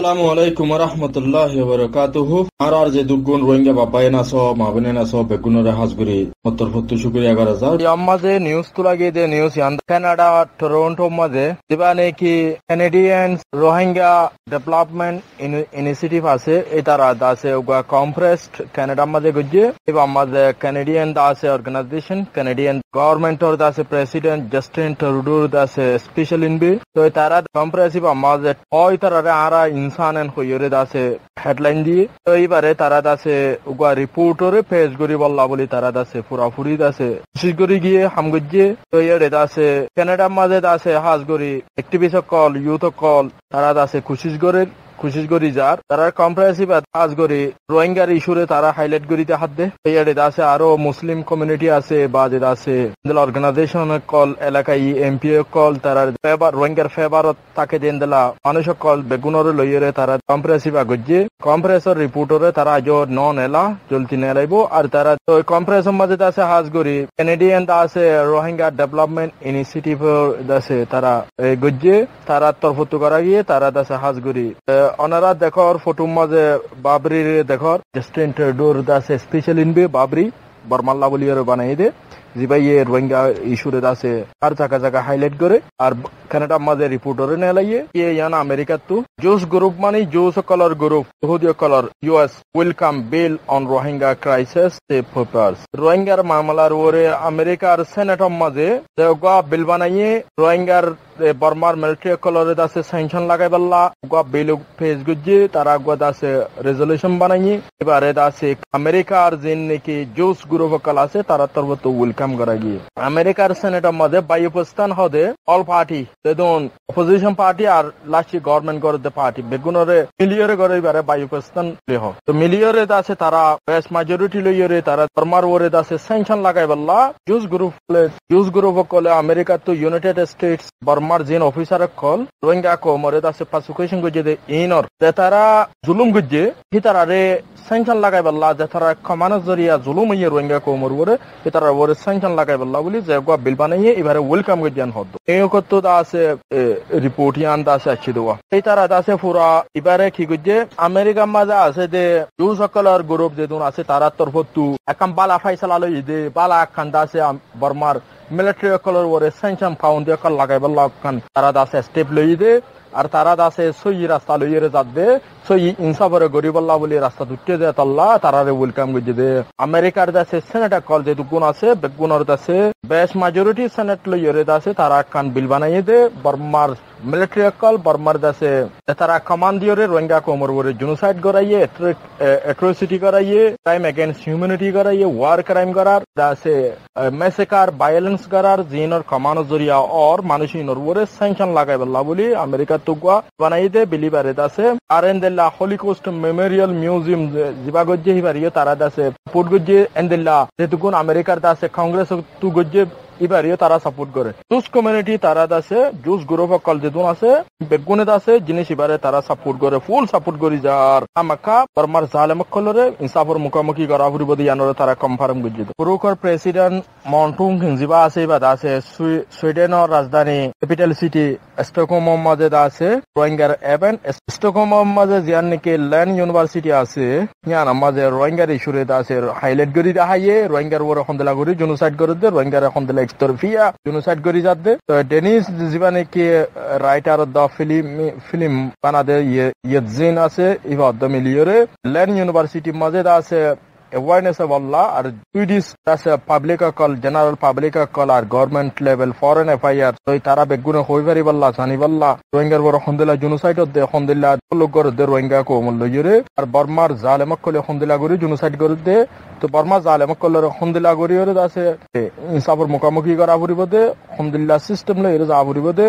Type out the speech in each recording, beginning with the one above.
Assalamu alaikum warahmatullahi wabarakatuh. Arar je dugun rohingya bapai naso mabene naso begunore hasguri motor fottu shukriya garazar. Yammaze news tulagi de news yand Canada Toronto maze dibane ki Canadian Rohingya Development Initiative ase etara dase uga compressed Canada maze gujje eba maze Canadian dase organization Canadian government or dase president Justin Trudeau dase special inbi to etara comprehensive maze oi tarare ara ইনসান হইরে দাসে headline দিয়ে তো এইবারে তারা দাসে উগা রিপোর্টরে page করি বললা বলি তারা দাসে পুরাপুরি দাসে বিশেষ করে গিয়ে হামগজ্জে তো এর দাসে কানাডার মাঝে দাসে হাজ করি অ্যাক্টিভিস্ট কল ইউথ কল তারা দাসে খুশিস করি যার তারা কম্প্রেহেন্সিভ কাজ করে রোহিঙ্গার ইস্যুরে তারা হাইলাইট করিতে হাত দে এই আছে আরো মুসলিম কমিউনিটি আছে বা যে আছে অর্গানাইজেশন কল এলাকায় এমপি কল তারা ফেভার রোহিঙ্গার ফেভারত তাকে দেন দিলা মানুষ কল বেগুনর লইরে তারা কম্প্রেহেন্সিভ আগজ্জে কম্প্রেসর রিপোর্টরে তারা আজ নন এলা জলতি নেলাইব আর তারা কম্প্রেসর মাঝে আছে হাজ করি কানাডিয়ান আছে রোহিঙ্গা ডেভেলপমেন্ট ইনিশিয়েটিভ আছে তারা গজ্জে তারা তরফত করা গিয়ে তারা আছে হাজ করি অনারা দেখর ফটো মাঝে বাবরি দেখর জাস্টিন ট্রুডোর দাসে স্পেশাল ইনবে বাবরি বর্মাল্লা বলিয়ার বানাই দে জিবাইয়ে রোহিঙ্গা ইস্যুরে দাসে আর জায়গা হাইলাইট করে আর কানাডা মাঝে রিপোর্টরে নেলাইয়ে ইয়ান আমেরিকা তো জোস গ্রুপ মানে জোস কলার গ্রুপ ইহুদিয়া কলার US welcome bill on Rohingya crisis save papers রোহিঙ্গার মামলার ওরে আমেরিকার সেনেটর মাঝে দেওগা বিল বানাইয়ে রোহিঙ্গার বর্মার মিলিটারি কলরে দাসে স্যাংশন লাগাই বললা গা বিল ফেস গুজে তারা গা দাসে রেজলিউশন বানাইয়ে এবারে দাসে আমেরিকার জিন নাকি জোস গ্রুপ কল আছে তারা তরবত ওয়েলকাম করা গিয়ে আমেরিকার সেনেটর মাঝে বায়ুপস্তান হদে অল পার্টি তেদন অপোজিশন পার্টি আর লাস্টি গভর্নমেন্ট করতে পার্টি বেগুনরে মিলিয়রে করে এবারে বায়ুপস্তান লেহ তো মিলিয়রে দাসে তারা বেস্ট মেজরিটি লইরে তারা বর্মার ওরে দাসে স্যাংশন লাগাই বললা জোস গ্রুপ কলে আমেরিকা তো ইউনাইটেড স্টেটস বর্মার জিন অফিসার কল রোহিঙ্গা কো মরে দাসে পাসুকেশন গুজে দে ইনর যে তারা জুলুম গুজে হি তারারে স্যাংশন লাগাই বললা যে তারা কমানোর জরিয়া জুলুম ইয়ে রোহিঙ্গা কো মর ওরে তারা ওরে স্যাংশন লাগাই বললা বলি যে গা বিল বানাইয়ে এবারে ওয়েলকাম গুজান হদ এই কত দাসে রিপোর্ট ইয়ান দাসে আছি দেওয়া এই তারা দাসে পুরা এবারে কি গুজে আমেরিকা মাঝে আছে যে দু সকলের গ্রুপ যে দুন আছে তারা তরফতু একাম বালা ফাইসালা লই দে বালা খান দাসে বর্মার মিলিটারি কলর ওরে স্যাংশন ফাউন্ড কল লাগাই বললা খান তারা দাসে স্টেপ লই দে আর তারা দাসে সই রাস্তা লইরে যাবে সই ইনসাফরে গরিবল্লা বলি রাস্তা দুটে দে তল্লা তারারে ওয়েলকাম গুজে দে আমেরিকার দাসে সেনেটার কল যে দুগুণ আছে বেগুনর দাসে বেশ মেজরিটি সেনেট লইরে দাসে তারা কান বিল বানাইয়ে দে বর্মার মিলিটারি কল বর্মার দাসে তারা কমান্ড দিয়রে রোহিঙ্গা কোমর ওরে জেনোসাইড করাইয়ে অ্যাট্রোসিটি করাইয়ে ক্রাইম এগেইনস্ট হিউম্যানিটি করাইয়ে ওয়ার ক্রাইম করার দাসে মেসেকার ভায়োলেন্স করার জিনর কমানো জরিয়া और মানুষিনর ওরে স্যাংশন লাগাই বললা বলি আমেরিকা তুগা বানাইয়ে দে বিলিবারে দাসে আর এন্দেলা হলিকস্ট মেমোরিয়াল মিউজিয়াম জিবা গজ্জে হিবারিয়ে তারা দাসে পুট গজ্জে এন্দেলা যেতুকুন আমেরিকার দাসে কংগ্রেস তু গজ্জে ইবারিয়ে তারা সাপোর্ট করে জুস কমিউনিটি তারা দাসে জুস গ্রুপ কল যেতুন আছে বেগুনে দাসে জিনিস ইবারে তারা সাপোর্ট করে ফুল সাপোর্ট করি যার আমাকা বর্মার জালেম কলরে ইনসাফর মুখামুখি করা ফুরিব দিয়ানরে তারা কনফার্ম গজ্জে পুরোকর প্রেসিডেন্ট মন্টুং হিনজিবা আছে ইবা দাসে সুইডেনের রাজধানী ক্যাপিটাল সিটি স্টকহোম মাঝে দাসে রোহিঙ্গার এভেন স্টকহোম মাঝে জিয়ান নাকি ল্যান্ড ইউনিভার্সিটি আছে ইয়ান মাঝে রোহিঙ্গার ইস্যুরে দাসে হাইলাইট করি দেখাইয়ে রোহিঙ্গার ওরে হন্দলা করি জেনোসাইড করে দে রোহিঙ্গার হন্দলা একতরফিয়া জেনোসাইড করি যাতে তো ডেনিস জিবা নাকি রাইটার দ্য ফিল্ম বানাদে ইয়েজিন আছে ইবা দ্য মিলিয়রে ল্যান্ড ইউনিভার্সিটি মাঝে দাসে awareness of Allah or Swedish as a public call general public call or government level foreign affairs so tara begune hoy bari balla jani balla rohingya bor hondela genocide de hondela logor de rohingya ko mol yure ar barmar zalema kole hondela gori genocide gor de তো বর্মা জালেম colour হমদুল্লাহ গরিয়রে আছে ইনসাফর মুখামুখি করা পরিবদে হমদুল্লাহ system লে এর যা পরিবদে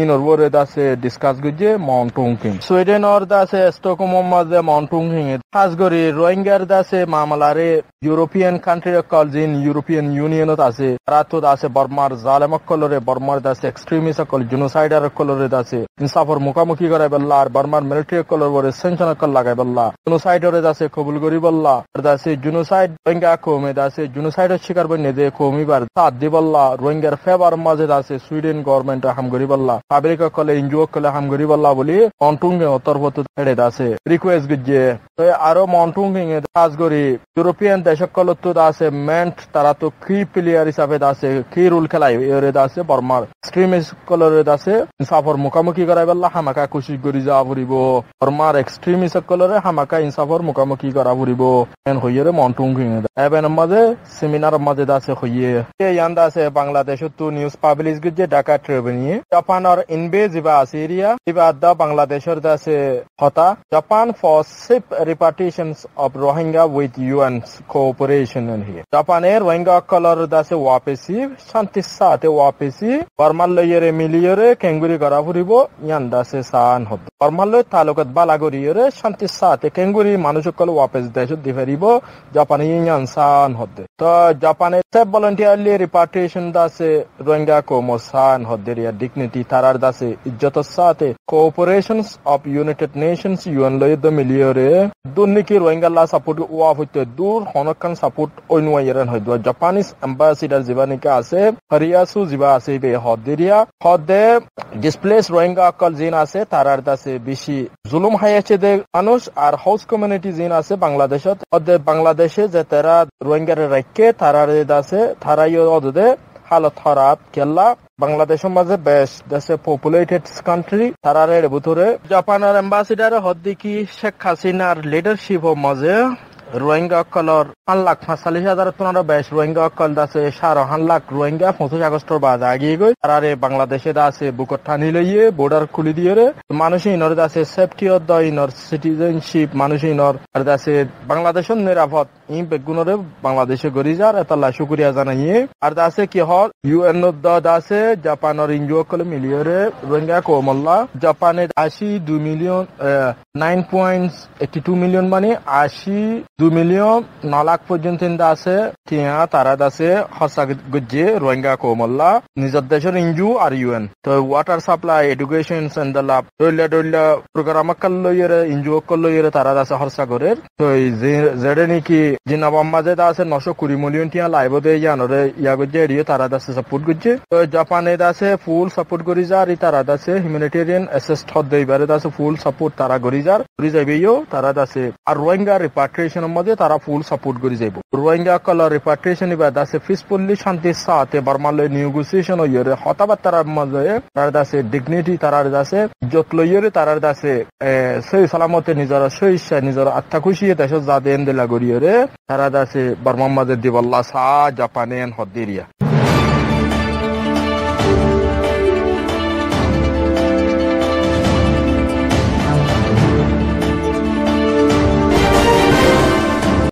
ইনর ওরে দাসে ডিসকাস গজে মাউন্টুং কিং সুইডেন অর দাসে স্টকহোম মাঝে মাউন্টুং কিং খাস গরি রোহিঙ্গার দাসে হামলারে ইউরোপিয়ান কান্ট্রি কল জিন ইউরোপিয়ান ইউনিয়নত আছে তারা তো আছে বর্মার জালেমক কলরে বর্মার দাসে এক্সট্রিমিস্ট কল জেনোসাইডার কলরে দাসে ইনসাফর মুখামুখি করাই বল্লা আর বর্মার মিলিটারি কলর বরে সেনশন কল লাগাই বল্লা জেনোসাইডরে দাসে কবুল করি বল্লা দাসে জেনোসাইড রোহিঙ্গা কমে দাসে জেনোসাইডের শিকার বনে দে কমিবার সাথ দি বল্লা রোহিঙ্গার ফেভার মাঝে দাসে সুইডেন গভর্নমেন্ট হাম করি বল্লা আমেরিকা কলে এনজিও কলে হাম করি বল্লা বলি মন্টুঙ্গে অতর্বত হেডে দাসে রিকোয়েস্ট গিয়ে তো আরো মন্টুঙ্গে কাজ করি ইউরোপিয়ান দেশক কলত দাসে মেন্ট তারা তো কি প্লেয়ার হিসাবে দাসে কি রুল খেলাই এরে দাসে বর্মার এক্সট্রিমিস্ট কলরে দাসে ইনসাফর মুখামুখি করাই বল্লা হামাকা খুশি করি যা ফুরিব বর্মার এক্সট্রিমিস্ট কলরে হামাকা ইনসাফর মুখামুখি করা ফুরিব এন হইরে মন্টুঙ্গে এবেন মাঝে সেমিনার মাঝে দাসে হইয়ে ইয়ান দাসে বাংলাদেশ তো নিউজ পাবলিশ গিয়ে ঢাকা ট্রেভেনি জাপানের ইনবে জিবা সিরিয়া জিবা দা বাংলাদেশের দাসে হতা Japan for ship repatriations of Rohingya with UN cooperation here জাপানের রোহিঙ্গা কলর দাসে ওয়াপেসি শান্তি সাথে ওয়াপেসি বর্মালয়েরে মিলিয়রে কেঙ্গুরি করা ফুরিব ইয়ান দাসে সান হত বর্মালয় তালুকত বালাগরিয়রে শান্তি সাথে কেঙ্গুরি মানুষ কল ওয়াপেস দেশ দিফারিব জাপানি ইয়ান সান হতে তো জাপানের সেফ ভলান্টিয়ারলি রিপার্টিশন দাসে রোহিঙ্গা কোমো সান হদ্দেরিয়া ডিগনিটি তারার দাসে ইজ্জতের সাথে cooperations of United Nations UN লয়দ মিলিয়রে দুর্নীতি রোহিঙ্গা লা সাপোর্ট ওয়া হইতে দূর হনকান সাপোর্ট ওইনুয়াইরান হইদ জাপানিজ অ্যাম্বাসিডার জিবানিকা আছে হরিয়াসু জিবা আছে বে হদ্দেরিয়া হদে ডিসপ্লেস রোহিঙ্গা কল জিন আছে তারার দাসে বেশি জুলুম হাইয়াছে দে মানুষ আর হাউস কমিউনিটি জিন আছে বাংলাদেশত হদে বাংলাদেশে যে তারা রোহিঙ্গারে রাখকে তারারে দাসে তারাইও অদে হালত খারাপ কেল্লা বাংলাদেশের মাঝে বেশ দেশে পপুলেটেড কান্ট্রি তারারের ভিতরে জাপানের অ্যাম্বাসিডার হদ্দিকি শেখ হাসিনার লিডারশিপ মাঝে রোহিঙ্গা কলর 1,45,000 বেশ রোহিঙ্গা কল দাসে 5.5 রোহিঙ্গা 25 আগস্টর বাদ আগিয়ে গই তারারে বাংলাদেশে দাসে বুকট টানি লইয়ে বর্ডার খুলি দিয়ে মানুষ ইনর দাসে সেফটি অফ দ্য ইনর সিটিজেনশিপ মানুষ ইনর আর দাসে বাংলাদেশের নিরাপদ ই বেগুনরে বাংলাদেশে গড়ি যার এতলা শুকরিয়া জানাইয়ে আর দাসে কি হল ইউএন দাসে জাপানের ইনজিও কলে মিলিয়রে রোহিঙ্গা কোমল্লা জাপানে 82 মিলিয়ন 9.82 মিলিয়ন মানে 82 মিলিয়ন 9 লাখ পর্যন্ত আছে টিয়া তারা দাসে হসা গজ্জে রোহিঙ্গা কোমল্লা নিজের দেশের ইনজু আর ইউএন তো ওয়াটার সাপ্লাই এডুকেশন সেন্ডালা দইলা প্রোগ্রাম কলইরে ইনজু কলইরে তারা দাসে হসা করে তো জেডে নাকি জিনাবাম মাঝে দাসে 920 মিলিয়ন টিয়া লাইব দে জানরে ইয়া গজ্জে এরিয়ে তারা দাসে সাপোর্ট গজ্জে তো জাপানে দাসে ফুল সাপোর্ট করি যার তারা দাসে হিউম্যানিটেরিয়ান অ্যাসিস্ট হদ দেইবারে দাসে ফুল সাপোর্ট তারা করি যার করি যাইবেও তারা দাসে আর রোহিঙ্গা রিপার্টিশন মধ্যে তারা ফুল সাপোর্ট করি যাইব রোহিঙ্গা কলর রিপার্টিশন ইবা দাসে পিসফুলি শান্তি সাথে বর্মালে নেগোসিয়েশন হইরে হতাবার্তার মাঝে তারা দাসে ডিগনিটি তারার দাসে যত লইরে তারার দাসে সেই সালামতে নিজের সহিষ্যা নিজের আত্মা খুশি দেশ যা দেন দিলা গড়িয়ে তারা দাসে বর্মার মাঝে দিবল্লা সা জাপানেন হদ্দিরিয়া